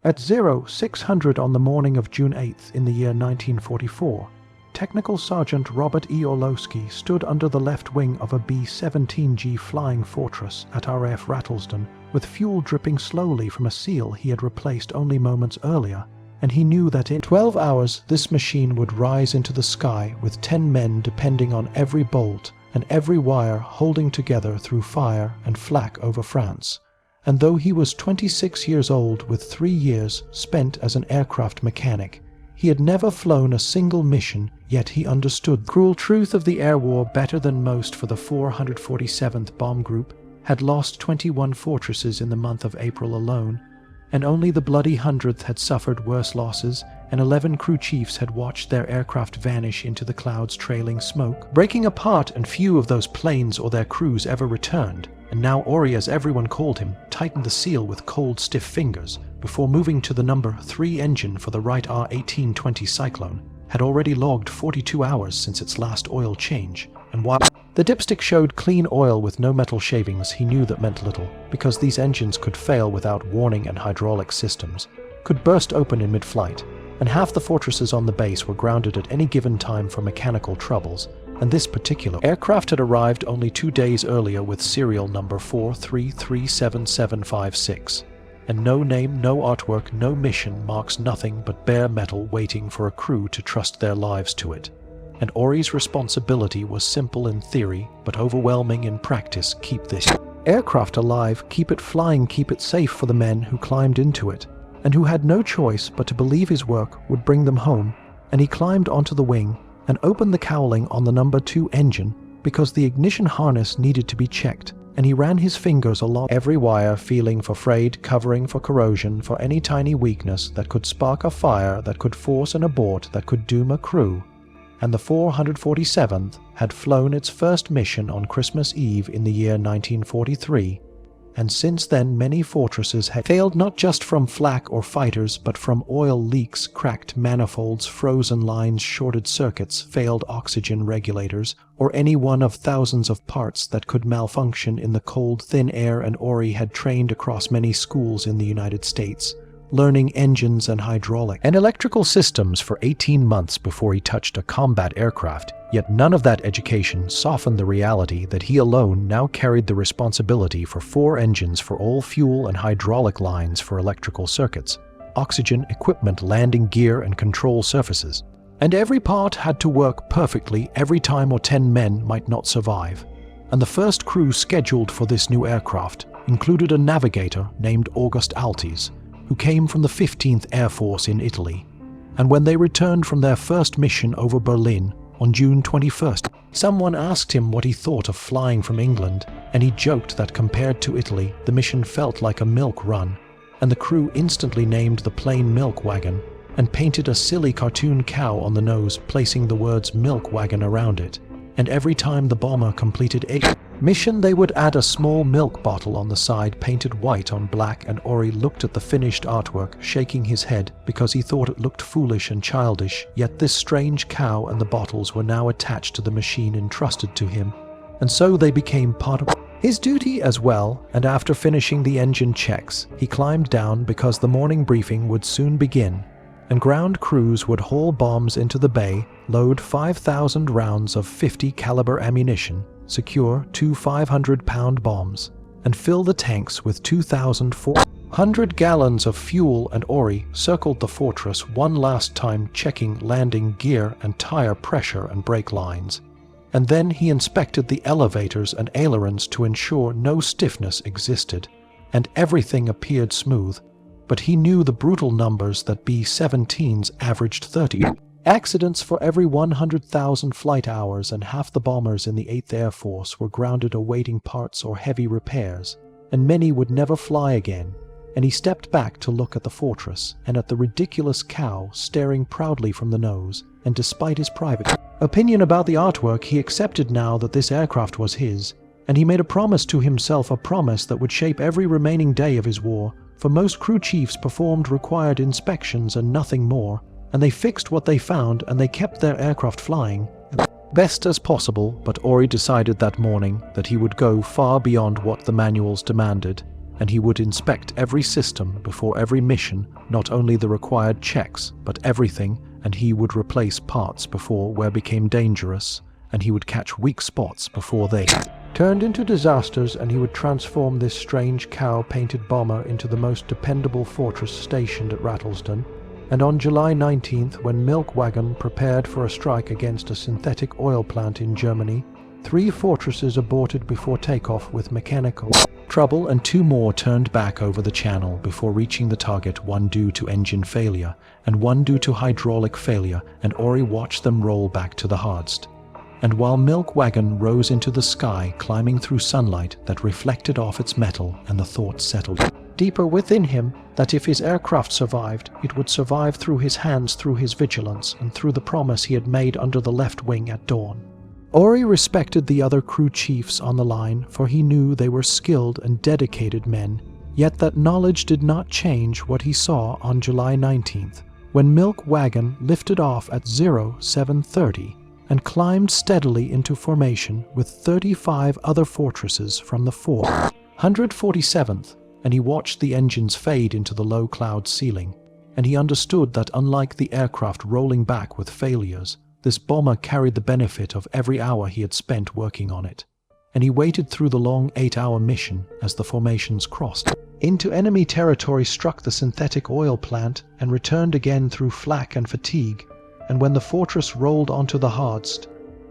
At 0600 on the morning of June 8th in the year 1944, Technical Sergeant Robert E. Orlowski stood under the left wing of a B-17G Flying Fortress at RAF Rattlesden with fuel dripping slowly from a seal he had replaced only moments earlier, and he knew that in 12 hours this machine would rise into the sky with 10 men depending on every bolt and every wire holding together through fire and flak over France. And though he was 26 years old with 3 years spent as an aircraft mechanic, he had never flown a single mission, yet he understood the cruel truth of the air war better than most, for the 447th Bomb Group had lost 21 fortresses in the month of April alone, and only the bloody 100th had suffered worse losses, and 11 crew chiefs had watched their aircraft vanish into the clouds trailing smoke, breaking apart, and few of those planes or their crews ever returned. And now Ori, as everyone called him, tightened the seal with cold, stiff fingers before moving to the number 3 engine for the Wright R-1820 Cyclone, had already logged 42 hours since its last oil change, and while the dipstick showed clean oil with no metal shavings, he knew that meant little, because these engines could fail without warning, and hydraulic systems could burst open in mid-flight, and half the fortresses on the base were grounded at any given time for mechanical troubles, and this particular aircraft had arrived only 2 days earlier with serial number 43377756. And no name, no artwork, no mission marks nothing but bare metal waiting for a crew to trust their lives to it. And Ori's responsibility was simple in theory, but overwhelming in practice: keep this aircraft alive, keep it flying, keep it safe for the men who climbed into it, and who had no choice but to believe his work would bring them home. And he climbed onto the wing and opened the cowling on the number 2 engine because the ignition harness needed to be checked, and he ran his fingers along every wire, feeling for frayed covering, for corrosion, for any tiny weakness that could spark a fire, that could force an abort, that could doom a crew. And the 447th had flown its first mission on Christmas Eve in the year 1943, and since then many fortresses had failed, not just from flak or fighters, but from oil leaks, cracked manifolds, frozen lines, shorted circuits, failed oxygen regulators, or any one of thousands of parts that could malfunction in the cold, thin air. And Ori had trained across many schools in the United States, learning engines and hydraulic and electrical systems for 18 months before he touched a combat aircraft. Yet none of that education softened the reality that he alone now carried the responsibility for 4 engines for all fuel and hydraulic lines for electrical circuits, oxygen equipment, landing gear, and control surfaces. And every part had to work perfectly every time, or 10 men might not survive. And the first crew scheduled for this new aircraft included a navigator named August Altes, who came from the 15th Air Force in Italy. And when they returned from their first mission over Berlin on June 21st, someone asked him what he thought of flying from England, and he joked that compared to Italy, the mission felt like a milk run, and the crew instantly named the plane Milk Wagon and painted a silly cartoon cow on the nose, placing the words Milk Wagon around it. And every time the bomber completed a mission, they would add a small milk bottle on the side painted white on black, and Ori looked at the finished artwork, shaking his head because he thought it looked foolish and childish. Yet this strange cow and the bottles were now attached to the machine entrusted to him, and so they became part of his duty as well. And after finishing the engine checks, he climbed down because the morning briefing would soon begin, and ground crews would haul bombs into the bay, load 5,000 rounds of 50 caliber ammunition, secure 2 500-pound bombs, and fill the tanks with 2,400 gallons of fuel. And Ori circled the fortress one last time, checking landing gear and tire pressure and brake lines. And then he inspected the elevators and ailerons to ensure no stiffness existed, and everything appeared smooth. But he knew the brutal numbers that B-17s averaged 30 accidents for every 100,000 flight hours, and half the bombers in the 8th Air Force were grounded awaiting parts or heavy repairs, and many would never fly again. And he stepped back to look at the fortress and at the ridiculous cow staring proudly from the nose, and despite his private opinion about the artwork, he accepted now that this aircraft was his, and he made a promise to himself, a promise that would shape every remaining day of his war. For most crew chiefs performed required inspections and nothing more, and they fixed what they found, and they kept their aircraft flying best as possible. But Ori decided that morning that he would go far beyond what the manuals demanded, and he would inspect every system before every mission, not only the required checks, but everything, and he would replace parts before where became dangerous, and he would catch weak spots before they turned into disasters, and he would transform this strange cow-painted bomber into the most dependable fortress stationed at Rattlesden. And on July 19th, when Milk Wagon prepared for a strike against a synthetic oil plant in Germany, 3 fortresses aborted before takeoff with mechanical trouble, and 2 more turned back over the channel before reaching the target, 1 due to engine failure and 1 due to hydraulic failure, and Ori watched them roll back to the hardst. And while Milk Wagon rose into the sky, climbing through sunlight that reflected off its metal, and the thought settled deeper within him that if his aircraft survived, it would survive through his hands, through his vigilance, and through the promise he had made under the left wing at dawn. Ori respected the other crew chiefs on the line, for he knew they were skilled and dedicated men, yet that knowledge did not change what he saw on July 19th, when Milk Wagon lifted off at 0730 and climbed steadily into formation with 35 other fortresses from the 447th, and he watched the engines fade into the low cloud ceiling, and he understood that unlike the aircraft rolling back with failures, this bomber carried the benefit of every hour he had spent working on it. And he waited through the long 8-hour mission as the formations crossed into enemy territory, struck the synthetic oil plant, and returned again through flak and fatigue. And when the fortress rolled onto the hardst,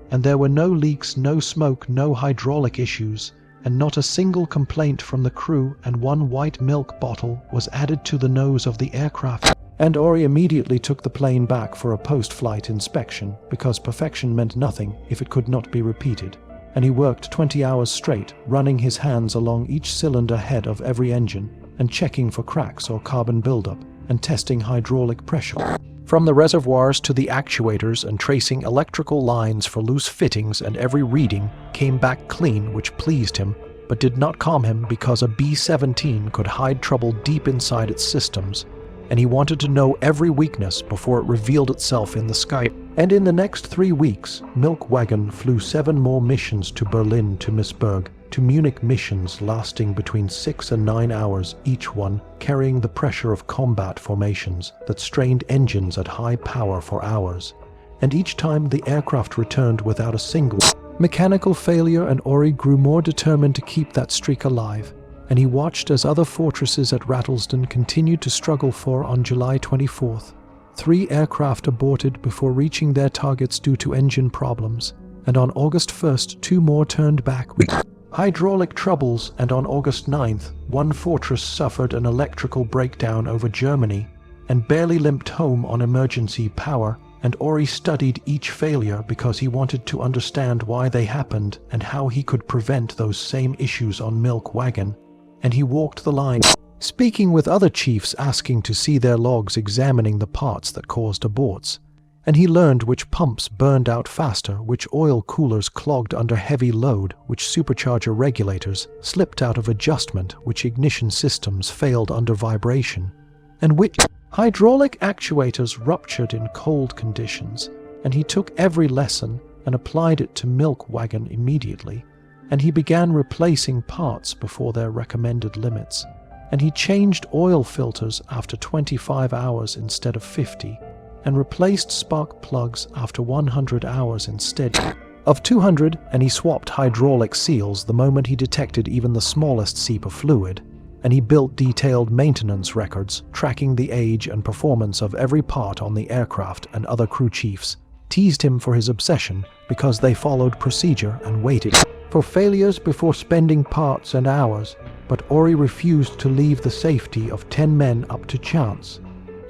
and there were no leaks, no smoke, no hydraulic issues, and not a single complaint from the crew, and 1 white milk bottle was added to the nose of the aircraft, and Ori immediately took the plane back for a post-flight inspection, because perfection meant nothing if it could not be repeated, and he worked 20 hours straight, running his hands along each cylinder head of every engine, and checking for cracks or carbon buildup, and testing hydraulic pressure from the reservoirs to the actuators, and tracing electrical lines for loose fittings, and every reading came back clean, which pleased him, but did not calm him, because a B-17 could hide trouble deep inside its systems, and he wanted to know every weakness before it revealed itself in the sky. And in the next 3 weeks, Milk Wagon flew 7 more missions to Berlin to Missburg, to Munich, missions lasting between 6 and 9 hours each one, carrying the pressure of combat formations that strained engines at high power for hours. And each time the aircraft returned without a single mechanical failure, and Ori grew more determined to keep that streak alive. And he watched as other fortresses at Rattlesden continued to struggle, for on July 24th, 3 aircraft aborted before reaching their targets due to engine problems, and on August 1st 2 more turned back with hydraulic troubles, and on August 9th 1 fortress suffered an electrical breakdown over Germany and barely limped home on emergency power, and Ori studied each failure because he wanted to understand why they happened and how he could prevent those same issues on Milk Wagon. And he walked the line, speaking with other chiefs, asking to see their logs, examining the parts that caused aborts. And he learned which pumps burned out faster, which oil coolers clogged under heavy load, which supercharger regulators slipped out of adjustment, which ignition systems failed under vibration, and which hydraulic actuators ruptured in cold conditions. And he took every lesson and applied it to Milk Wagon immediately. And he began replacing parts before their recommended limits. And he changed oil filters after 25 hours instead of 50, and replaced spark plugs after 100 hours instead of 200, and he swapped hydraulic seals the moment he detected even the smallest seep of fluid. And he built detailed maintenance records, tracking the age and performance of every part on the aircraft, and other crew chiefs teased him for his obsession because they followed procedure and waited for failures before spending parts and hours, but Ori refused to leave the safety of 10 men up to chance.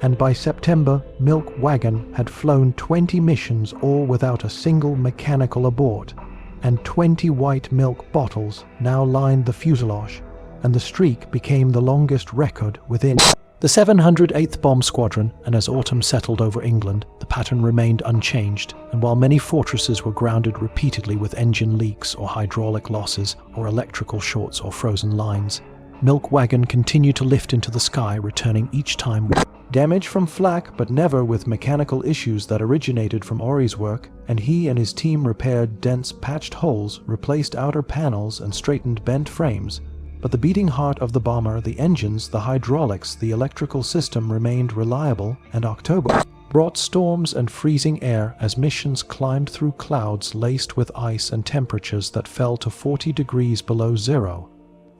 And by September, Milk Wagon had flown 20 missions, all without a single mechanical abort, and 20 white milk bottles now lined the fuselage, and the streak became the longest record within the 708th Bomb Squadron. And as autumn settled over England, the pattern remained unchanged, and while many fortresses were grounded repeatedly with engine leaks or hydraulic losses or electrical shorts or frozen lines, Milk Wagon continued to lift into the sky, returning each time with damage from flak, but never with mechanical issues that originated from Ori's work, and he and his team repaired dents, patched holes, replaced outer panels, and straightened bent frames. But the beating heart of the bomber, the engines, the hydraulics, the electrical system remained reliable, and October brought storms and freezing air as missions climbed through clouds laced with ice and temperatures that fell to 40 degrees below zero.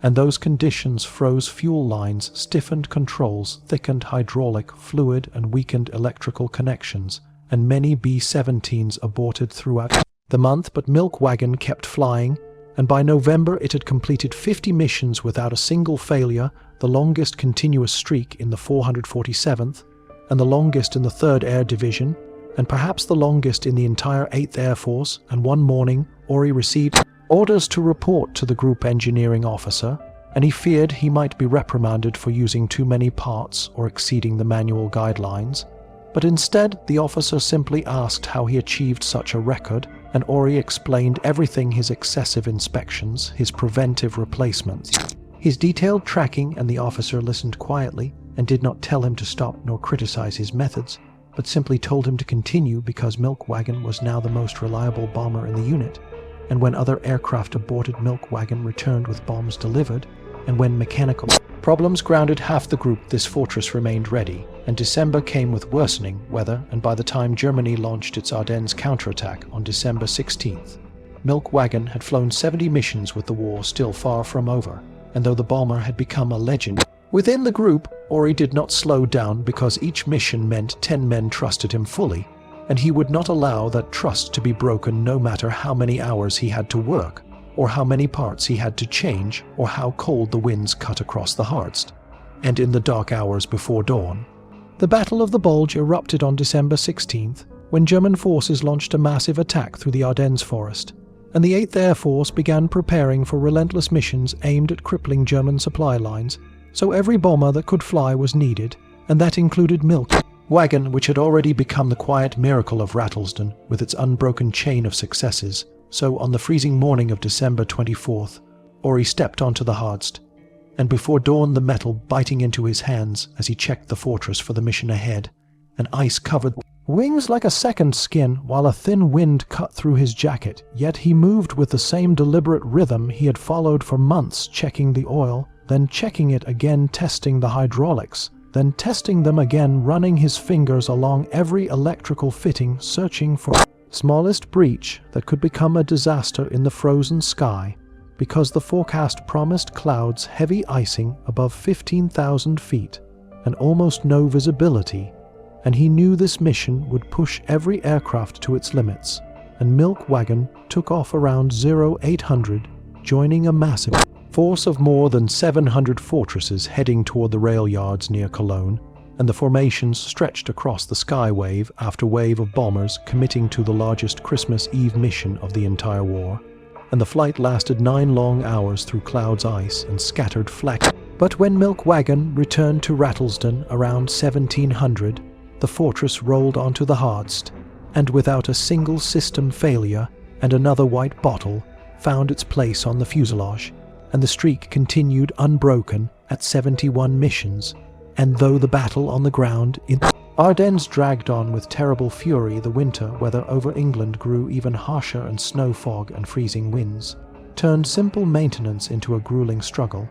And those conditions froze fuel lines, stiffened controls, thickened hydraulic fluid, and weakened electrical connections, and many B-17s aborted throughout the month, but Milk Wagon kept flying, and by November it had completed 50 missions without a single failure, the longest continuous streak in the 447th, and the longest in the 3rd Air Division, and perhaps the longest in the entire 8th Air Force. And one morning, Ori received orders to report to the group engineering officer, and he feared he might be reprimanded for using too many parts or exceeding the manual guidelines. But instead, the officer simply asked how he achieved such a record, and Ori explained everything: his excessive inspections, his preventive replacements, his detailed tracking, and the officer listened quietly and did not tell him to stop nor criticize his methods, but simply told him to continue because Milk Wagon was now the most reliable bomber in the unit. And when other aircraft aborted, Milk Wagon returned with bombs delivered, and when mechanical problems grounded half the group, this fortress remained ready, and December came with worsening weather, and by the time Germany launched its Ardennes counterattack on December 16th, Milk Wagon had flown 70 missions with the war still far from over, and though the bomber had become a legend within the group, Ori did not slow down because each mission meant 10 men trusted him fully, and he would not allow that trust to be broken no matter how many hours he had to work, or how many parts he had to change, or how cold the winds cut across the Harz. And in the dark hours before dawn, the Battle of the Bulge erupted on December 16th, when German forces launched a massive attack through the Ardennes forest, and the 8th Air Force began preparing for relentless missions aimed at crippling German supply lines, so every bomber that could fly was needed, and that included Milk Wagon, which had already become the quiet miracle of Rattlesden with its unbroken chain of successes. So on the freezing morning of December 24th, Ori stepped onto the Harz, and before dawn the metal biting into his hands as he checked the fortress for the mission ahead, and ice covered wings like a second skin, while a thin wind cut through his jacket. Yet he moved with the same deliberate rhythm he had followed for months, checking the oil, then checking it again, testing the hydraulics, then testing them again, running his fingers along every electrical fitting, searching for smallest breach that could become a disaster in the frozen sky, because the forecast promised clouds, heavy icing above 15,000 feet, and almost no visibility, and he knew this mission would push every aircraft to its limits, and Milk Wagon took off around 0800, joining a massive force of more than 700 fortresses heading toward the rail yards near Cologne, and the formations stretched across the sky, wave after wave of bombers committing to the largest Christmas Eve mission of the entire war. And the flight lasted 9 long hours through clouds, ice, and scattered flak. But when Milk Wagon returned to Rattlesden around 1700, the fortress rolled onto the Harz, and without a single system failure, and another white bottle found its place on the fuselage, and the streak continued unbroken at 71 missions. And though the battle on the ground in Ardennes dragged on with terrible fury, the winter weather over England grew even harsher, and snow, fog, and freezing winds turned simple maintenance into a grueling struggle,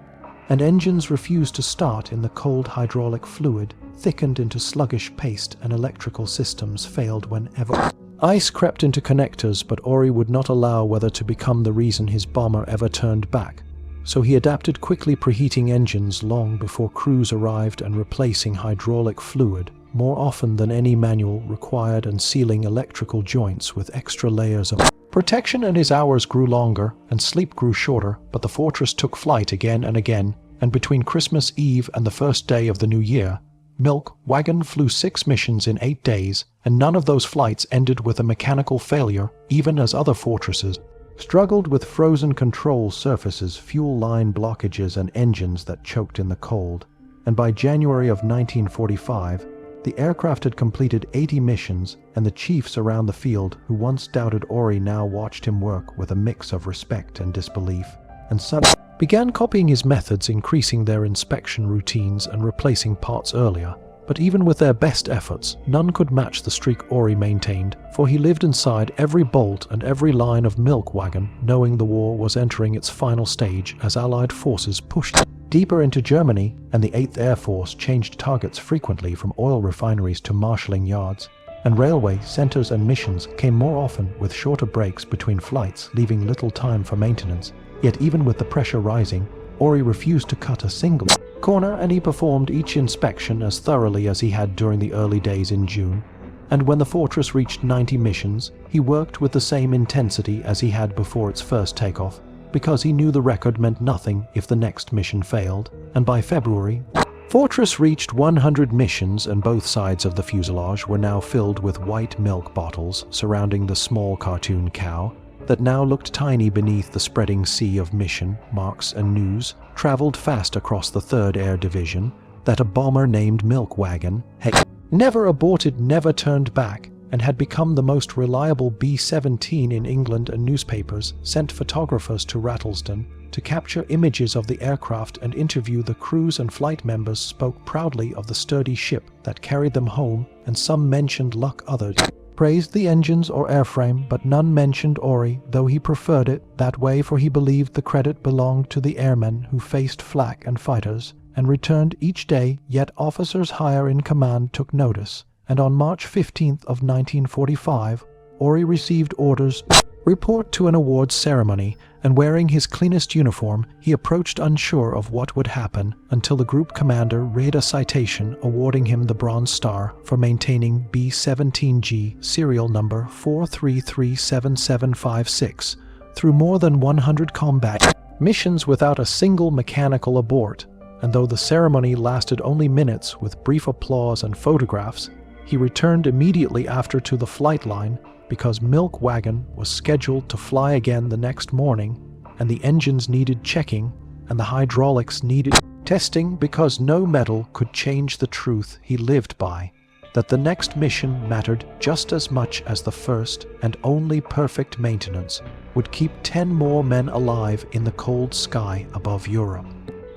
and engines refused to start in the cold hydraulic fluid, thickened into sluggish paste, and electrical systems failed whenever ice crept into connectors. But Ori would not allow weather to become the reason his bomber ever turned back. So he adapted quickly, preheating engines long before crews arrived and replacing hydraulic fluid more often than any manual required, and sealing electrical joints with extra layers of protection. And his hours grew longer and sleep grew shorter, but the fortress took flight again and again, and between Christmas Eve and the first day of the new year, Milk Wagon flew 6 missions in 8 days, and none of those flights ended with a mechanical failure, even as other fortresses struggled with frozen control surfaces, fuel line blockages, and engines that choked in the cold. And by January of 1945, the aircraft had completed 80 missions, and the chiefs around the field who once doubted Ori now watched him work with a mix of respect and disbelief, and some began copying his methods, increasing their inspection routines and replacing parts earlier, But even with their best efforts, none could match the streak Ori maintained, for he lived inside every bolt and every line of milk wagon, knowing the war was entering its final stage as Allied forces pushed deeper into Germany, and the 8th Air Force changed targets frequently from oil refineries to marshalling yards, and railway centers and missions came more often with shorter breaks between flights, leaving little time for maintenance. Yet even with the pressure rising, Ori refused to cut a single corner, and he performed each inspection as thoroughly as he had during the early days in June. And when the fortress reached 90 missions, he worked with the same intensity as he had before its first takeoff, because he knew the record meant nothing if the next mission failed. And by February, Fortress reached 100 missions, and both sides of the fuselage were now filled with white milk bottles surrounding the small cartoon cow that now looked tiny beneath the spreading sea of mission, marks and news, traveled fast across the 3rd Air Division, that a bomber named Milk Wagon had never aborted, never turned back, and had become the most reliable B-17 in England, and newspapers sent photographers to Rattlesden to capture images of the aircraft and interview the crews, and flight members spoke proudly of the sturdy ship that carried them home, and some mentioned luck, others praised the engines or airframe, but none mentioned Ori, though he preferred it that way, for he believed the credit belonged to the airmen who faced flak and fighters, and returned each day. Yet officers higher in command took notice, and on March 15th of 1945, Ori received orders to report to an awards ceremony, and wearing his cleanest uniform, he approached unsure of what would happen, until the group commander read a citation awarding him the Bronze Star for maintaining B-17G serial number 4337756 through more than 100 combat missions without a single mechanical abort. And though the ceremony lasted only minutes with brief applause and photographs, he returned immediately after to the flight line, because Milk Wagon was scheduled to fly again the next morning, and the engines needed checking, and the hydraulics needed testing, because no medal could change the truth he lived by, that the next mission mattered just as much as the first, and only perfect maintenance would keep 10 more men alive in the cold sky above Europe.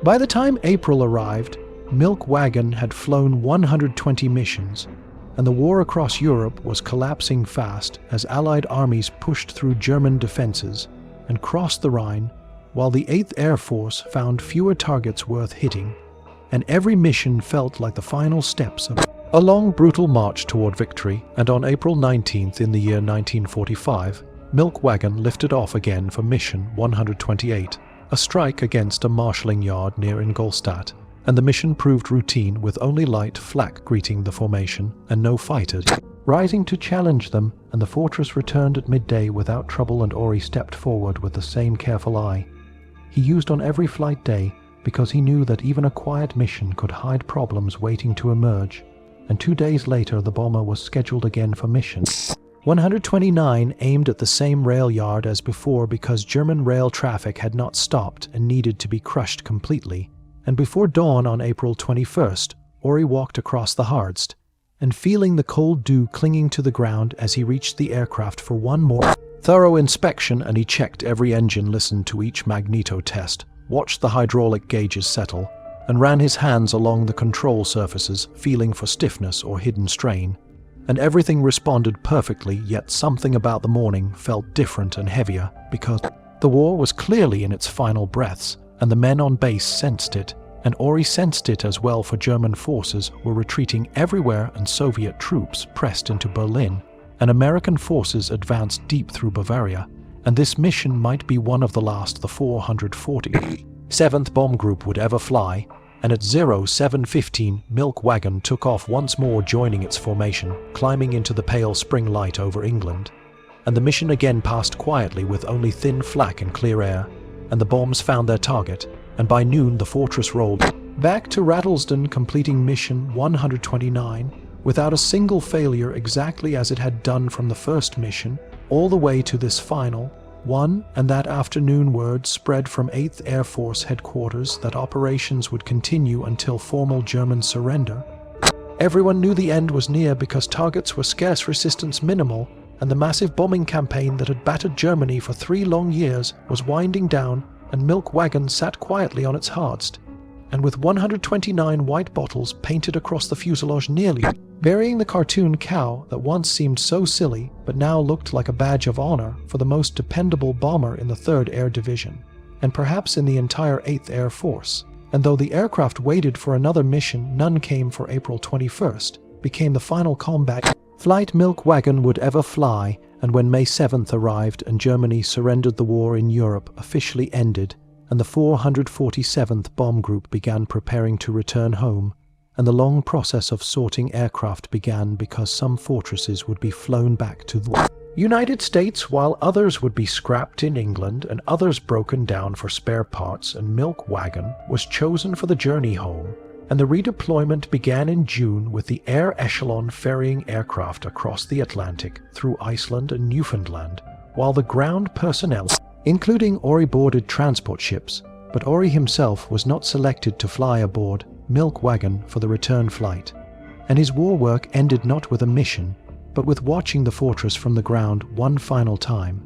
By the time April arrived, Milk Wagon had flown 120 missions, and the war across Europe was collapsing fast as Allied armies pushed through German defenses and crossed the Rhine, while the 8th Air Force found fewer targets worth hitting, and every mission felt like the final steps of a long, brutal march toward victory. And on April 19th in the year 1945, Milk Wagon lifted off again for Mission 128, a strike against a marshalling yard near Ingolstadt, and the mission proved routine, with only light flak greeting the formation and no fighters rising to challenge them, and the fortress returned at midday without trouble, and Ori stepped forward with the same careful eye he used on every flight day, because he knew that even a quiet mission could hide problems waiting to emerge. And 2 days later the bomber was scheduled again for Mission 129, aimed at the same rail yard as before, because German rail traffic had not stopped and needed to be crushed completely. And before dawn on April 21st, Ori walked across the Hardst, and feeling the cold dew clinging to the ground as he reached the aircraft for one more thorough inspection, and he checked every engine, listened to each magneto test, watched the hydraulic gauges settle, and ran his hands along the control surfaces, feeling for stiffness or hidden strain. And everything responded perfectly, yet something about the morning felt different and heavier, because the war was clearly in its final breaths, and the men on base sensed it, and Ori sensed it as well, for German forces were retreating everywhere, and Soviet troops pressed into Berlin, and American forces advanced deep through Bavaria, and this mission might be one of the last the 447th Bomb Group would ever fly. And at 07:15, Milk Wagon took off once more, joining its formation, climbing into the pale spring light over England. And the mission again passed quietly, with only thin flak and clear air, and the bombs found their target, and by noon the fortress rolled back to Rattlesden, completing Mission 129 without a single failure, exactly as it had done from the first mission, all the way to this final one. And that afternoon word spread from 8th Air Force headquarters that operations would continue until formal German surrender. Everyone knew the end was near, because targets were scarce, resistance minimal, and the massive bombing campaign that had battered Germany for 3 long years was winding down, and Milk Wagon sat quietly on its Hardst, and with 129 white bottles painted across the fuselage nearly, burying the cartoon cow that once seemed so silly but now looked like a badge of honor for the most dependable bomber in the 3rd Air Division, and perhaps in the entire 8th Air Force. And though the aircraft waited for another mission, none came for April 21st, became the final combat flight Milk Wagon would ever fly, and when May 7th arrived and Germany surrendered the war in Europe officially ended, and the 447th Bomb Group began preparing to return home, and the long process of sorting aircraft began because some fortresses would be flown back to the United States while others would be scrapped in England and others broken down for spare parts, and Milk Wagon was chosen for the journey home, and the redeployment began in June with the Air Echelon ferrying aircraft across the Atlantic through Iceland and Newfoundland, while the ground personnel, including Ori, boarded transport ships, but Ori himself was not selected to fly aboard Milk Wagon for the return flight, and his war work ended not with a mission, but with watching the fortress from the ground one final time.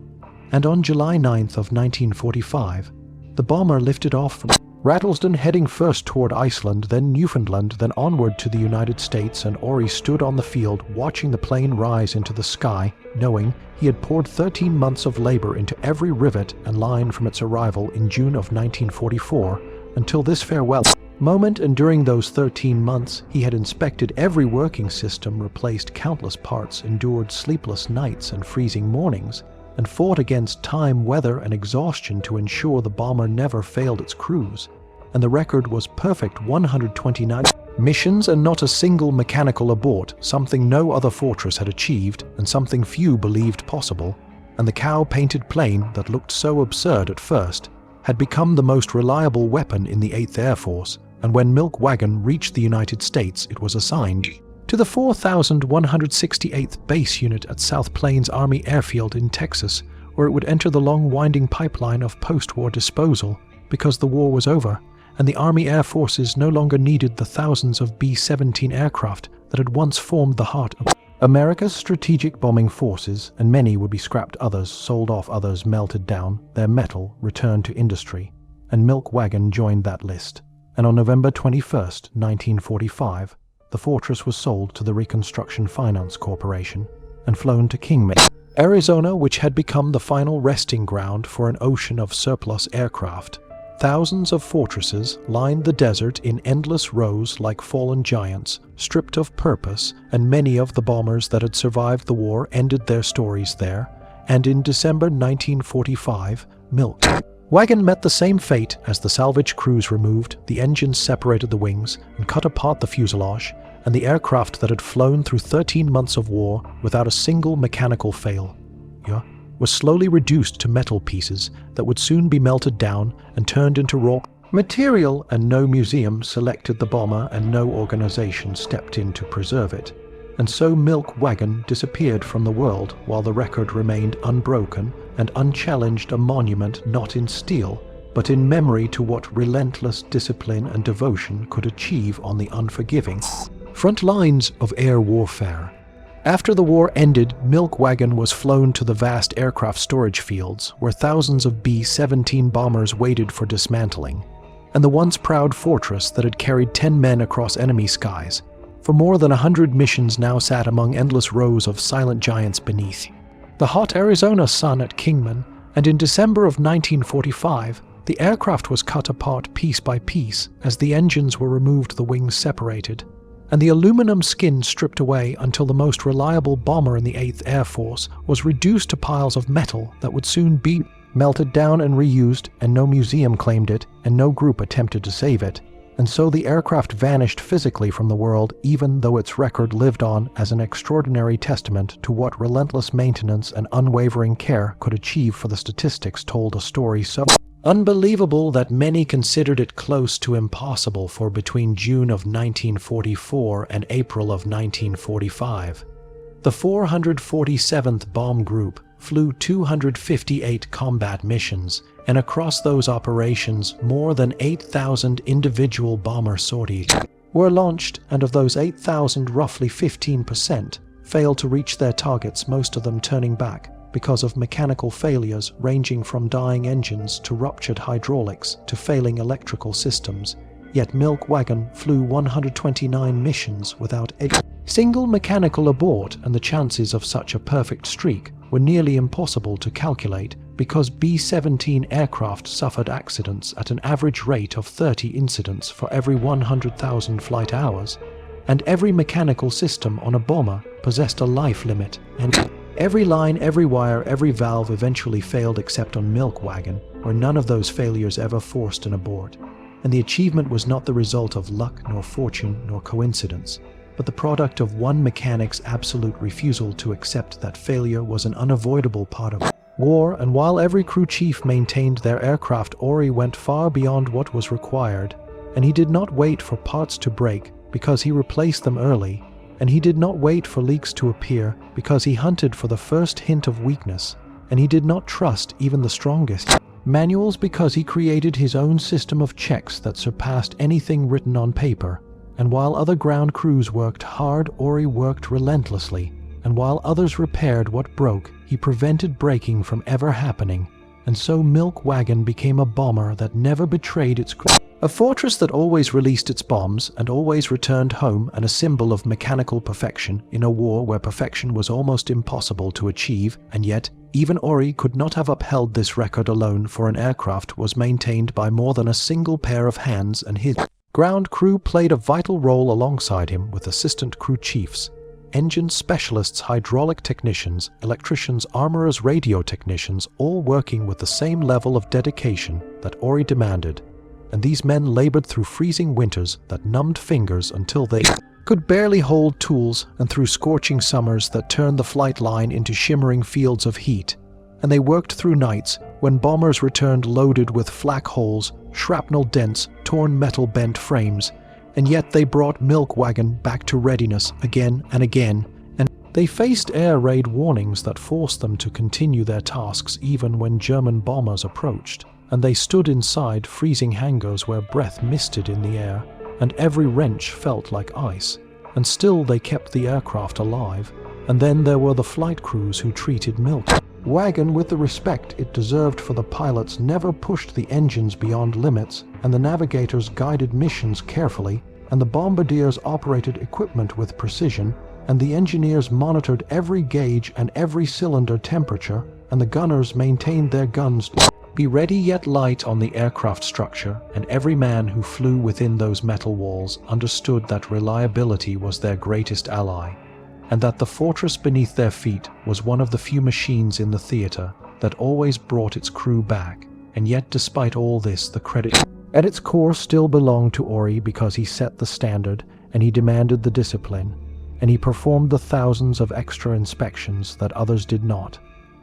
And on July 9th of 1945, the bomber lifted off from Rattlesden, heading first toward Iceland, then Newfoundland, then onward to the United States, and Ori stood on the field watching the plane rise into the sky, knowing he had poured 13 months of labor into every rivet and line from its arrival in June of 1944 until this farewell moment, and during those 13 months he had inspected every working system, replaced countless parts, endured sleepless nights and freezing mornings, and fought against time, weather, and exhaustion to ensure the bomber never failed its crews. And the record was perfect: 129 missions and not a single mechanical abort, something no other fortress had achieved and something few believed possible. And the cow-painted plane that looked so absurd at first had become the most reliable weapon in the 8th Air Force, and when Milk Wagon reached the United States, it was assigned to the 4,168th Base Unit at South Plains Army Airfield in Texas, where it would enter the long winding pipeline of post-war disposal, because the war was over, and the Army Air Forces no longer needed the thousands of B-17 aircraft that had once formed the heart of America's strategic bombing forces, and many would be scrapped, others sold off, others melted down, their metal returned to industry, and Milk Wagon joined that list. And on November 21st, 1945, the fortress was sold to the Reconstruction Finance Corporation and flown to Kingman, Arizona, which had become the final resting ground for an ocean of surplus aircraft. Thousands of fortresses lined the desert in endless rows like fallen giants, stripped of purpose, and many of the bombers that had survived the war ended their stories there, and in December 1945, Milk Wagon met the same fate as the salvage crews removed, the engines separated the wings, and cut apart the fuselage, and the aircraft that had flown through 13 months of war without a single mechanical failure was slowly reduced to metal pieces that would soon be melted down and turned into raw material, and no museum selected the bomber and no organization stepped in to preserve it. And so Milk Wagon disappeared from the world while the record remained unbroken and unchallenged, a monument not in steel, but in memory to what relentless discipline and devotion could achieve on the unforgiving front lines of air warfare. After the war ended, Milk Wagon was flown to the vast aircraft storage fields where thousands of B-17 bombers waited for dismantling, and the once proud fortress that had carried 10 men across enemy skies for more than 100 missions now sat among endless rows of silent giants beneath the hot Arizona sun at Kingman, and in December of 1945, the aircraft was cut apart piece by piece as the engines were removed, the wings separated, and the aluminum skin stripped away until the most reliable bomber in the 8th Air Force was reduced to piles of metal that would soon be melted down and reused, and no museum claimed it, and no group attempted to save it. And so the aircraft vanished physically from the world, even though its record lived on as an extraordinary testament to what relentless maintenance and unwavering care could achieve, for the statistics told a story so unbelievable that many considered it close to impossible for between June of 1944 and April of 1945. The 447th Bomb Group flew 258 combat missions, and across those operations more than 8,000 individual bomber sorties were launched, and of those 8,000, roughly 15% failed to reach their targets, most of them turning back because of mechanical failures ranging from dying engines to ruptured hydraulics to failing electrical systems, yet Milk Wagon flew 129 missions without a single mechanical abort, and the chances of such a perfect streak were nearly impossible to calculate because B-17 aircraft suffered accidents at an average rate of 30 incidents for every 100,000 flight hours, and every mechanical system on a bomber possessed a life limit, and every line, every wire, every valve eventually failed except on Milk Wagon, where none of those failures ever forced an abort. And the achievement was not the result of luck, nor fortune, nor coincidence, but the product of one mechanic's absolute refusal to accept that failure was an unavoidable part of war. And while every crew chief maintained their aircraft, Ori went far beyond what was required, and he did not wait for parts to break because he replaced them early, and he did not wait for leaks to appear because he hunted for the first hint of weakness, and he did not trust even the strongest manuals because he created his own system of checks that surpassed anything written on paper. And while other ground crews worked hard, Ori worked relentlessly, and while others repaired what broke, he prevented breaking from ever happening. And so Milk Wagon became a bomber that never betrayed its crew, a fortress that always released its bombs and always returned home, and a symbol of mechanical perfection in a war where perfection was almost impossible to achieve. And yet, even Ori could not have upheld this record alone, for an aircraft was maintained by more than a single pair of hands, and his ground crew played a vital role alongside him, with assistant crew chiefs, engine specialists, hydraulic technicians, electricians, armorers, radio technicians, all working with the same level of dedication that Ori demanded. And these men labored through freezing winters that numbed fingers until they could barely hold tools, and through scorching summers that turned the flight line into shimmering fields of heat. And they worked through nights when bombers returned loaded with flak holes, shrapnel dents, torn metal bent frames, and yet they brought Milk Wagon back to readiness again and again, and they faced air raid warnings that forced them to continue their tasks even when German bombers approached, and they stood inside freezing hangars where breath misted in the air, and every wrench felt like ice, and still they kept the aircraft alive. And then there were the flight crews who treated Milk Wagon with the respect it deserved, for the pilots never pushed the engines beyond limits, and the navigators guided missions carefully, and the bombardiers operated equipment with precision, and the engineers monitored every gauge and every cylinder temperature, and the gunners maintained their guns to be ready yet light on the aircraft structure, and every man who flew within those metal walls understood that reliability was their greatest ally, and that the fortress beneath their feet was one of the few machines in the theater that always brought its crew back. And yet, despite all this, the credit at its core still belonged to Ori, because he set the standard, and he demanded the discipline, and he performed the thousands of extra inspections that others did not,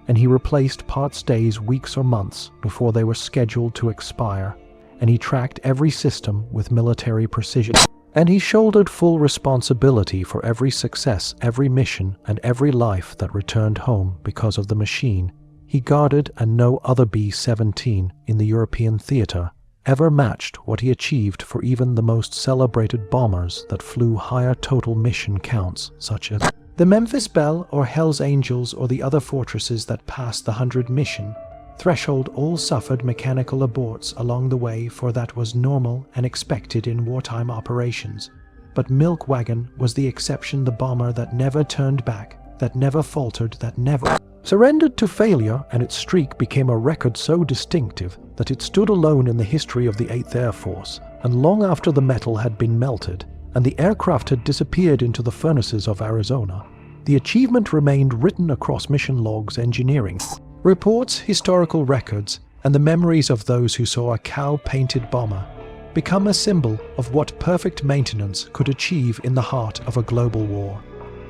and he replaced parts days, weeks or months before they were scheduled to expire, and he tracked every system with military precision. And he shouldered full responsibility for every success, every mission, and every life that returned home because of the machine he guarded, and no other B-17 in the European theater ever matched what he achieved for even the most celebrated bombers that flew higher total mission counts, such as the Memphis Belle or Hell's Angels, or the other fortresses that passed the 100 mission threshold. All suffered mechanical aborts along the way, for that was normal and expected in wartime operations. But Milk Wagon was the exception, the bomber that never turned back, that never faltered, that never surrendered to failure, and its streak became a record so distinctive that it stood alone in the history of the 8th Air Force. And long after the metal had been melted and the aircraft had disappeared into the furnaces of Arizona, the achievement remained written across mission logs, engineering reports, historical records, and the memories of those who saw a cow-painted bomber become a symbol of what perfect maintenance could achieve in the heart of a global war.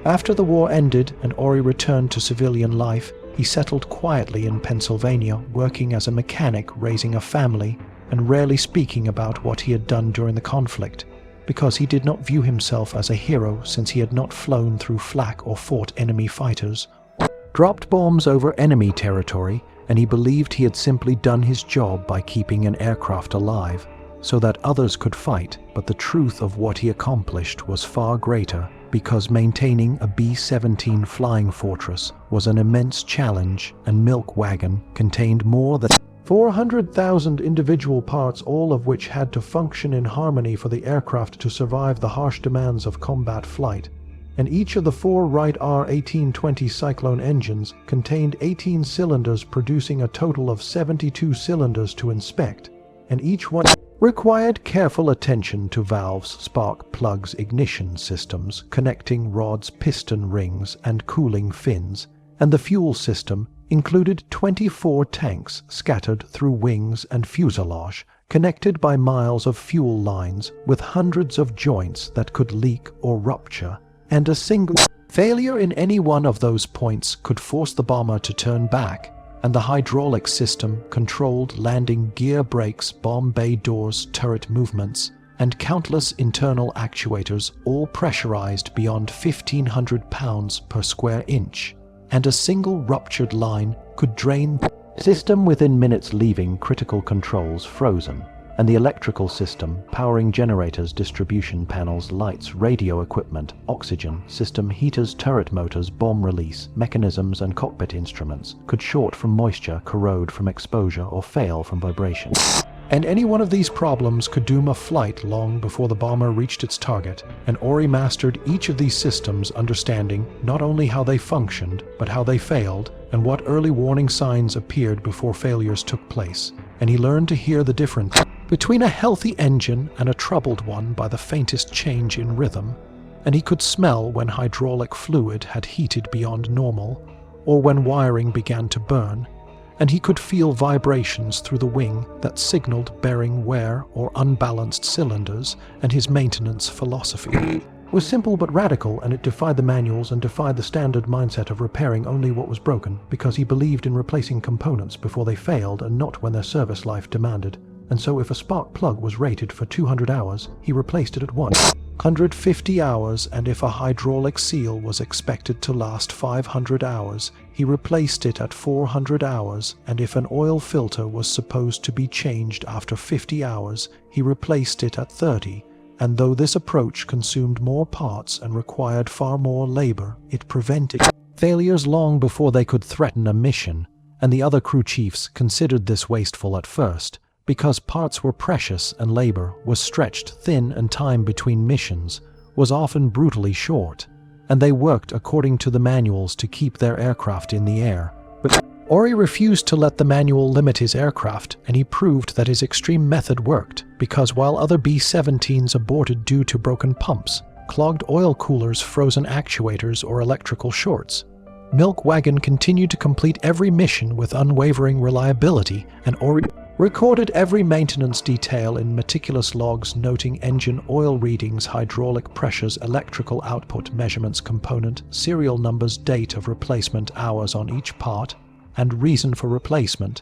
After the war ended and Ori returned to civilian life, he settled quietly in Pennsylvania, working as a mechanic, raising a family, and rarely speaking about what he had done during the conflict, because he did not view himself as a hero, since he had not flown through flak or fought enemy fighters, dropped bombs over enemy territory, and he believed he had simply done his job by keeping an aircraft alive so that others could fight. But the truth of what he accomplished was far greater, because maintaining a B-17 flying fortress was an immense challenge, and Milk Wagon contained more than 400,000 individual parts, all of which had to function in harmony for the aircraft to survive the harsh demands of combat flight. And each of the 4 Wright R-1820 Cyclone engines contained 18 cylinders, producing a total of 72 cylinders to inspect, and each one required careful attention to valves, spark plugs, ignition systems, connecting rods, piston rings, and cooling fins, and the fuel system included 24 tanks scattered through wings and fuselage, connected by miles of fuel lines with hundreds of joints that could leak or rupture, and a single failure in any one of those points could force the bomber to turn back, and the hydraulic system controlled landing gear, brakes, bomb bay doors, turret movements, and countless internal actuators, all pressurized beyond 1,500 pounds per square inch. And a single ruptured line could drain the system within minutes, leaving critical controls frozen, and the electrical system, powering generators, distribution panels, lights, radio equipment, oxygen system, heaters, turret motors, bomb release mechanisms, and cockpit instruments, could short from moisture, corrode from exposure, or fail from vibration. And any one of these problems could doom a flight long before the bomber reached its target, and Ori mastered each of these systems, understanding not only how they functioned, but how they failed, and what early warning signs appeared before failures took place. And he learned to hear the difference between a healthy engine and a troubled one by the faintest change in rhythm, and he could smell when hydraulic fluid had heated beyond normal, or when wiring began to burn, and he could feel vibrations through the wing that signaled bearing wear or unbalanced cylinders, and his maintenance philosophy was simple but radical, and it defied the manuals and defied the standard mindset of repairing only what was broken, because he believed in replacing components before they failed and not when their service life demanded. And so if a spark plug was rated for 200 hours, he replaced it at 150 hours, and if a hydraulic seal was expected to last 500 hours, he replaced it at 400 hours, and if an oil filter was supposed to be changed after 50 hours, he replaced it at 30. And though this approach consumed more parts and required far more labor, it prevented failures long before they could threaten a mission, and the other crew chiefs considered this wasteful at first, because parts were precious and labor was stretched thin and time between missions was often brutally short, and they worked according to the manuals to keep their aircraft in the air. But Ori refused to let the manual limit his aircraft, and he proved that his extreme method worked, because while other B-17s aborted due to broken pumps, clogged oil coolers, frozen actuators, or electrical shorts, Milk Wagon continued to complete every mission with unwavering reliability, and Ori recorded every maintenance detail in meticulous logs, noting engine oil readings, hydraulic pressures, electrical output measurements, component, serial numbers, date of replacement, hours on each part, and reason for replacement.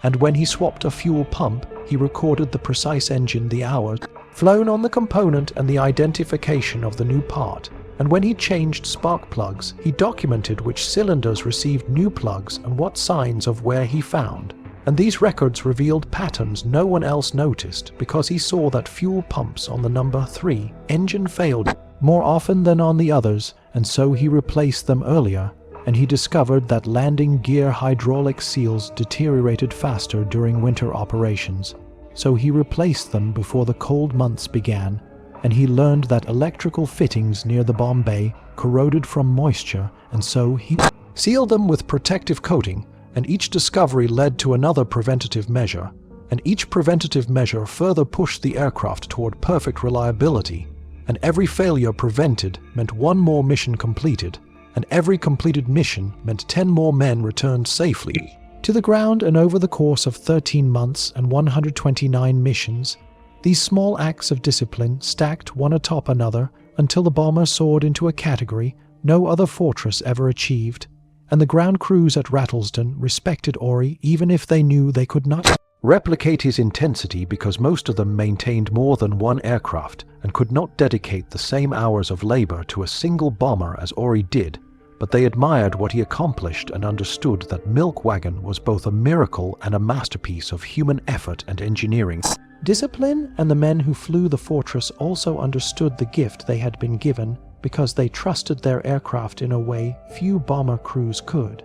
And when he swapped a fuel pump, he recorded the precise engine, the hours flown on the component, and the identification of the new part. And when he changed spark plugs, he documented which cylinders received new plugs and what signs of wear he found. And these records revealed patterns no one else noticed, because he saw that fuel pumps on the number 3 engine failed more often than on the others, and so he replaced them earlier. And he discovered that landing gear hydraulic seals deteriorated faster during winter operations, so he replaced them before the cold months began. And he learned that electrical fittings near the bomb bay corroded from moisture, and so he sealed them with protective coating. And each discovery led to another preventative measure, and each preventative measure further pushed the aircraft toward perfect reliability, and every failure prevented meant one more mission completed, and every completed mission meant 10 more men returned safely to the ground. And over the course of 13 months and 129 missions, these small acts of discipline stacked one atop another until the bomber soared into a category no other fortress ever achieved. And the ground crews at Rattlesden respected Ori even if they knew they could not replicate his intensity, because most of them maintained more than one aircraft and could not dedicate the same hours of labor to a single bomber as Ori did. But they admired what he accomplished and understood that Milk Wagon was both a miracle and a masterpiece of human effort and engineering discipline. And the men who flew the fortress also understood the gift they had been given, because they trusted their aircraft in a way few bomber crews could.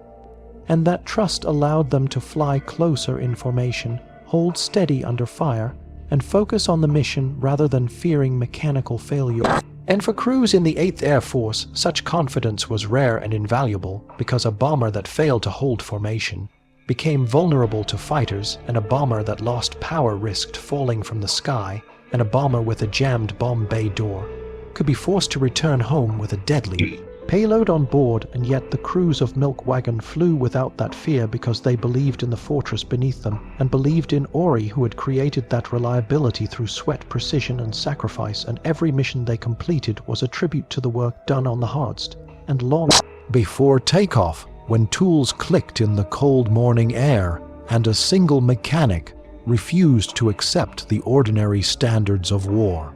and that trust allowed them to fly closer in formation, hold steady under fire, and focus on the mission rather than fearing mechanical failure. And for crews in the 8th Air Force, such confidence was rare and invaluable because a bomber that failed to hold formation became vulnerable to fighters, and a bomber that lost power risked falling from the sky, and a bomber with a jammed bomb bay door could be forced to return home with a deadly payload on board. And yet the crews of Milk Wagon flew without that fear because they believed in the fortress beneath them, and believed in Ori, who had created that reliability through sweat, precision, and sacrifice, and every mission they completed was a tribute to the work done on the hardest and long before takeoff, when tools clicked in the cold morning air, and a single mechanic refused to accept the ordinary standards of war.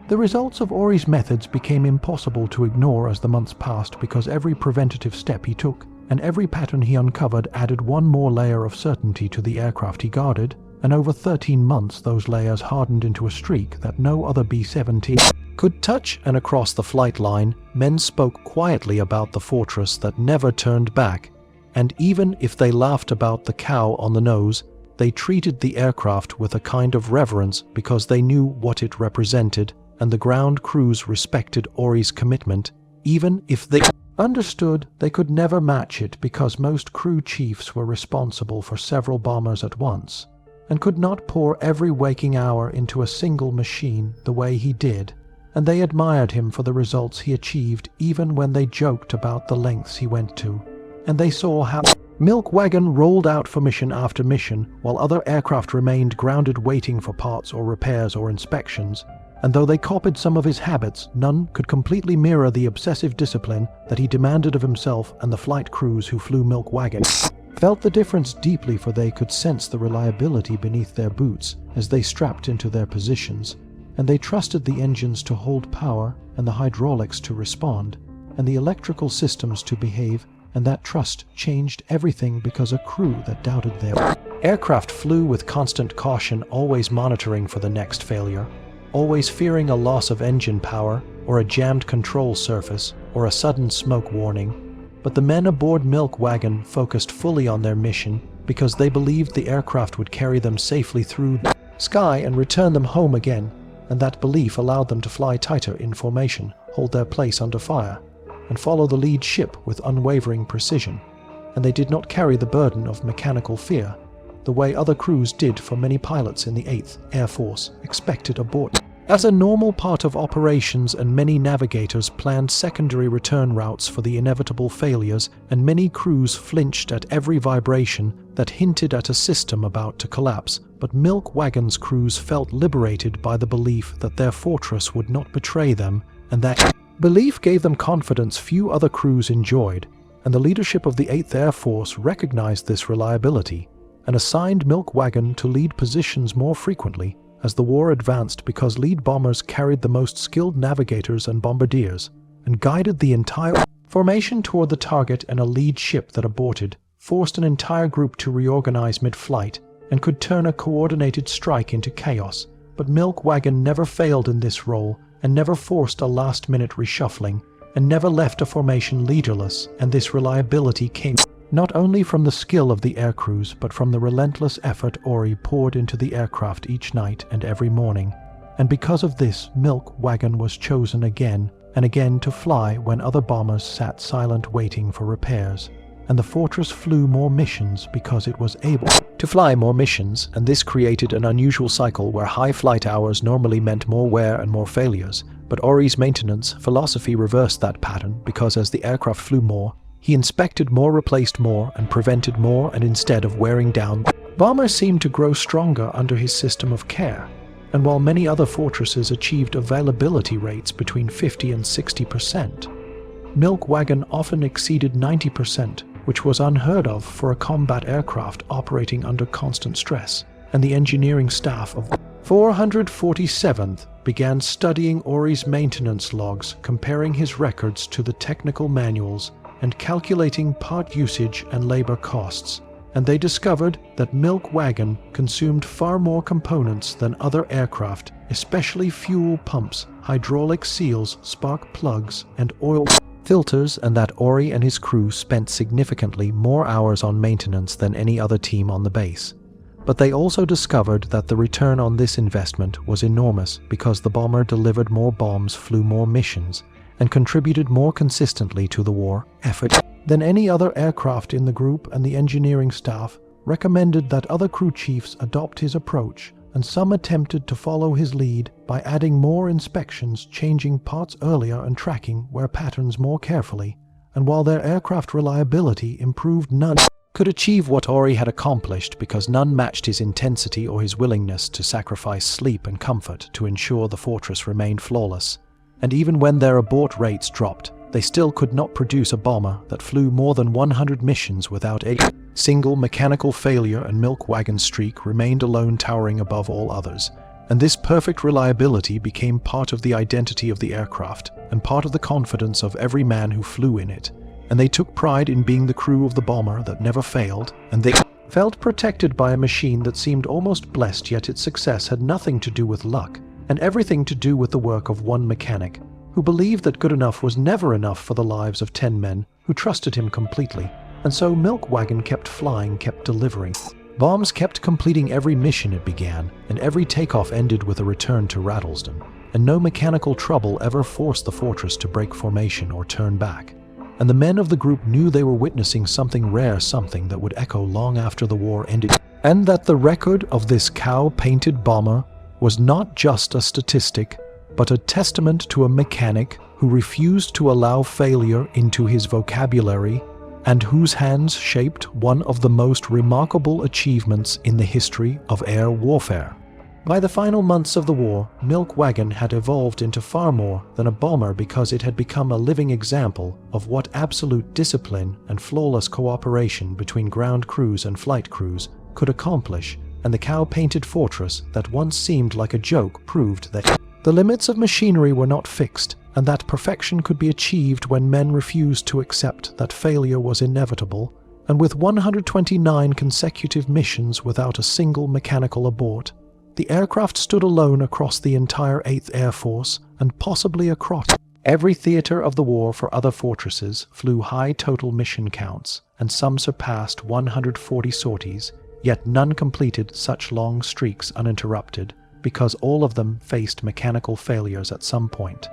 The results of Ori's methods became impossible to ignore as the months passed, because every preventative step he took and every pattern he uncovered added one more layer of certainty to the aircraft he guarded, and over 13 months those layers hardened into a streak that no other B-17 could touch. And across the flight line, men spoke quietly about the fortress that never turned back, and even if they laughed about the cow on the nose, they treated the aircraft with a kind of reverence because they knew what it represented, and the ground crews respected Ori's commitment, even if they understood they could never match it, because most crew chiefs were responsible for several bombers at once, and could not pour every waking hour into a single machine the way he did, and they admired him for the results he achieved even when they joked about the lengths he went to. And they saw how Milk Wagon rolled out for mission after mission, while other aircraft remained grounded waiting for parts or repairs or inspections. And though they copied some of his habits, none could completely mirror the obsessive discipline that he demanded of himself, and the flight crews who flew Milk Wagon felt the difference deeply, for they could sense the reliability beneath their boots as they strapped into their positions, and they trusted the engines to hold power, and the hydraulics to respond, and the electrical systems to behave, and that trust changed everything, because a crew that doubted their aircraft flew with constant caution, always monitoring for the next failure, always fearing a loss of engine power, or a jammed control surface, or a sudden smoke warning. But the men aboard Milk Wagon focused fully on their mission because they believed the aircraft would carry them safely through the sky and return them home again, and that belief allowed them to fly tighter in formation, hold their place under fire, and follow the lead ship with unwavering precision. And they did not carry the burden of mechanical fear, the way other crews did for many pilots in the 8th Air Force expected abort. As a normal part of operations, and many navigators planned secondary return routes for the inevitable failures, and many crews flinched at every vibration that hinted at a system about to collapse. But Milk Wagon's crews felt liberated by the belief that their fortress would not betray them, and that belief gave them confidence few other crews enjoyed, and the leadership of the 8th Air Force recognized this reliability and assigned Milk Wagon to lead positions more frequently as the war advanced, because lead bombers carried the most skilled navigators and bombardiers and guided the entire formation toward the target, and a lead ship that aborted forced an entire group to reorganize mid-flight and could turn a coordinated strike into chaos. But Milk Wagon never failed in this role, and never forced a last-minute reshuffling, and never left a formation leaderless, and this reliability came not only from the skill of the air crews, but from the relentless effort Ori poured into the aircraft each night and every morning. And because of this, Milk Wagon was chosen again and again to fly when other bombers sat silent waiting for repairs. And the fortress flew more missions because it was able to fly more missions, and this created an unusual cycle where high flight hours normally meant more wear and more failures. But Ori's maintenance philosophy reversed that pattern, because as the aircraft flew more, he inspected more, replaced more, and prevented more, and instead of wearing down, bombers seemed to grow stronger under his system of care. And while many other fortresses achieved availability rates between 50 and 60%, Milk Wagon often exceeded 90%, which was unheard of for a combat aircraft operating under constant stress. And the engineering staff of 447th began studying Ori's maintenance logs, comparing his records to the technical manuals, and calculating part usage and labor costs, and they discovered that Milk Wagon consumed far more components than other aircraft, especially fuel pumps, hydraulic seals, spark plugs, and oil filters, and that Ori and his crew spent significantly more hours on maintenance than any other team on the base. But they also discovered that the return on this investment was enormous because the bomber delivered more bombs, flew more missions, and contributed more consistently to the war effort than any other aircraft in the group, and the engineering staff recommended that other crew chiefs adopt his approach, and some attempted to follow his lead by adding more inspections, changing parts earlier, and tracking wear patterns more carefully. And while their aircraft reliability improved, none could achieve what Ori had accomplished because none matched his intensity or his willingness to sacrifice sleep and comfort to ensure the fortress remained flawless. And even when their abort rates dropped, they still could not produce a bomber that flew more than 100 missions without a single mechanical failure, and Milk Wagon's streak remained alone, towering above all others. And this perfect reliability became part of the identity of the aircraft and part of the confidence of every man who flew in it. And they took pride in being the crew of the bomber that never failed, and they felt protected by a machine that seemed almost blessed, yet its success had nothing to do with luck, and everything to do with the work of one mechanic, who believed that good enough was never enough for the lives of 10 men who trusted him completely. And so Milk Wagon kept flying, kept delivering. Bombs kept completing every mission it began, and every takeoff ended with a return to Rattlesden, and no mechanical trouble ever forced the fortress to break formation or turn back. And the men of the group knew they were witnessing something rare, something that would echo long after the war ended, and that the record of this cow-painted bomber was not just a statistic, but a testament to a mechanic who refused to allow failure into his vocabulary, and whose hands shaped one of the most remarkable achievements in the history of air warfare. By the final months of the war, Milk Wagon had evolved into far more than a bomber because it had become a living example of what absolute discipline and flawless cooperation between ground crews and flight crews could accomplish, and the cow-painted fortress that once seemed like a joke proved that the limits of machinery were not fixed, and that perfection could be achieved when men refused to accept that failure was inevitable. And with 129 consecutive missions without a single mechanical abort, the aircraft stood alone across the entire 8th Air Force, and possibly across every theater of the war. For other fortresses flew high total mission counts, and some surpassed 140 sorties, yet none completed such long streaks uninterrupted, because all of them faced mechanical failures at some point,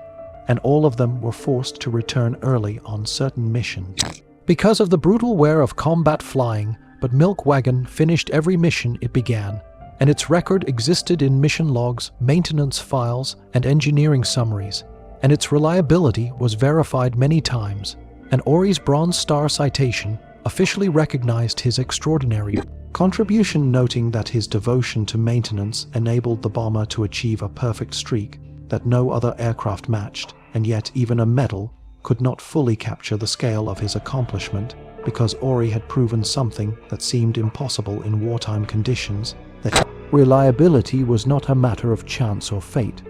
and all of them were forced to return early on certain missions because of the brutal wear of combat flying. But Milk Wagon finished every mission it began, and its record existed in mission logs, maintenance files, and engineering summaries, and its reliability was verified many times, and Ori's Bronze Star citation officially recognized his extraordinary contribution, noting that his devotion to maintenance enabled the bomber to achieve a perfect streak that no other aircraft matched, and yet even a medal could not fully capture the scale of his accomplishment, because Ori had proven something that seemed impossible in wartime conditions, that reliability was not a matter of chance or fate,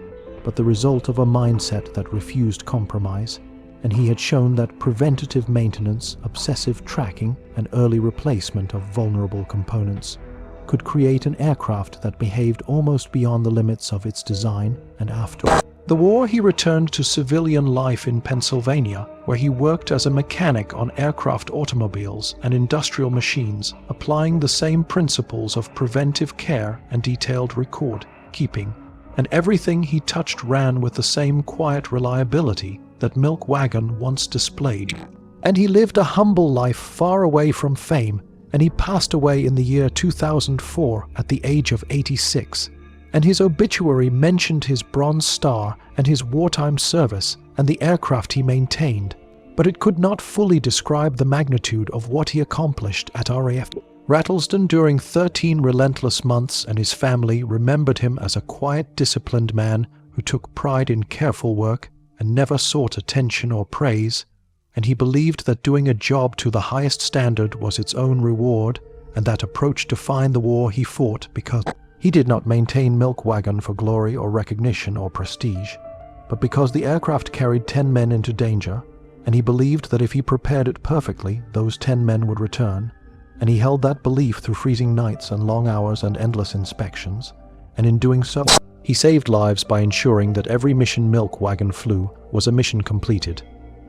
but the result of a mindset that refused compromise, and he had shown that preventative maintenance, obsessive tracking, and early replacement of vulnerable components could create an aircraft that behaved almost beyond the limits of its design. And after the war, he returned to civilian life in Pennsylvania, where he worked as a mechanic on aircraft automobiles and industrial machines, applying the same principles of preventive care and detailed record keeping, and everything he touched ran with the same quiet reliability that Milk Wagon once displayed. And he lived a humble life far away from fame, and he passed away in the year 2004 at the age of 86. And his obituary mentioned his Bronze Star and his wartime service and the aircraft he maintained, but it could not fully describe the magnitude of what he accomplished at RAF Rattlesden during 13 relentless months, and his family remembered him as a quiet, disciplined man who took pride in careful work and never sought attention or praise, and he believed that doing a job to the highest standard was its own reward, and that approach defined the war he fought because he did not maintain Milk Wagon for glory or recognition or prestige, but because the aircraft carried 10 men into danger, and he believed that if he prepared it perfectly, those 10 men would return, and he held that belief through freezing nights and long hours and endless inspections, and in doing so, he saved lives by ensuring that every mission Milk Wagon flew was a mission completed.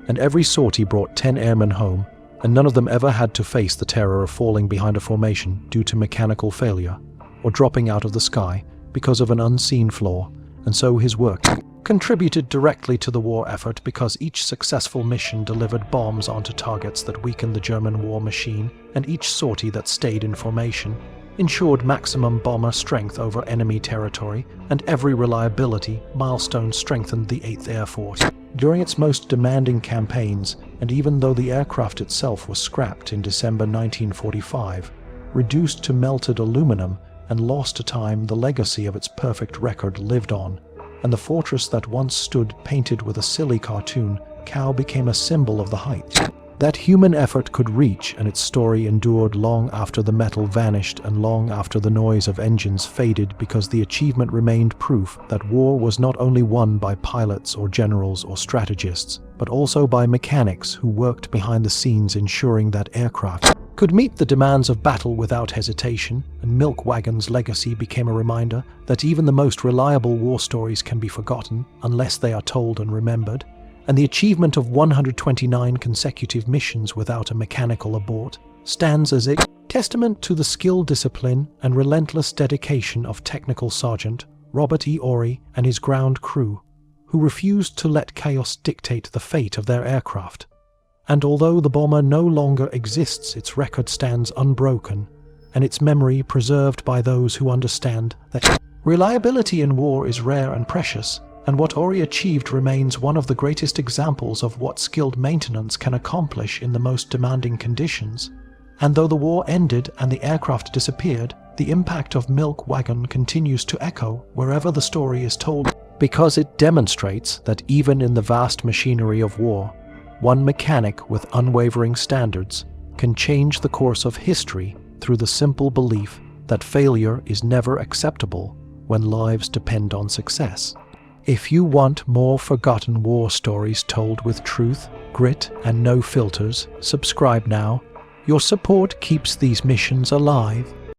and every sortie brought 10 airmen home, and none of them ever had to face the terror of falling behind a formation due to mechanical failure, or dropping out of the sky because of an unseen flaw, and so his work contributed directly to the war effort because each successful mission delivered bombs onto targets that weakened the German war machine, and each sortie that stayed in formation ensured maximum bomber strength over enemy territory, and every reliability milestone strengthened the 8th Air Force. During its most demanding campaigns, and even though the aircraft itself was scrapped in December 1945, reduced to melted aluminum and lost to time, the legacy of its perfect record lived on, and the fortress that once stood painted with a silly cartoon cow became a symbol of the heights that human effort could reach, and its story endured long after the metal vanished and long after the noise of engines faded, because the achievement remained proof that war was not only won by pilots or generals or strategists, but also by mechanics who worked behind the scenes ensuring that aircraft could meet the demands of battle without hesitation. And Milk Wagon's legacy became a reminder that even the most reliable war stories can be forgotten unless they are told and remembered, and the achievement of 129 consecutive missions without a mechanical abort stands as a testament to the skill, discipline, and relentless dedication of Technical Sergeant Robert E. Ory and his ground crew, who refused to let chaos dictate the fate of their aircraft. And although the bomber no longer exists, its record stands unbroken, and its memory preserved by those who understand that reliability in war is rare and precious, and what Ory achieved remains one of the greatest examples of what skilled maintenance can accomplish in the most demanding conditions. And though the war ended and the aircraft disappeared, the impact of Milk Wagon continues to echo wherever the story is told, because it demonstrates that even in the vast machinery of war, one mechanic with unwavering standards can change the course of history through the simple belief that failure is never acceptable when lives depend on success. If you want more forgotten war stories told with truth, grit, and no filters, subscribe now. Your support keeps these missions alive.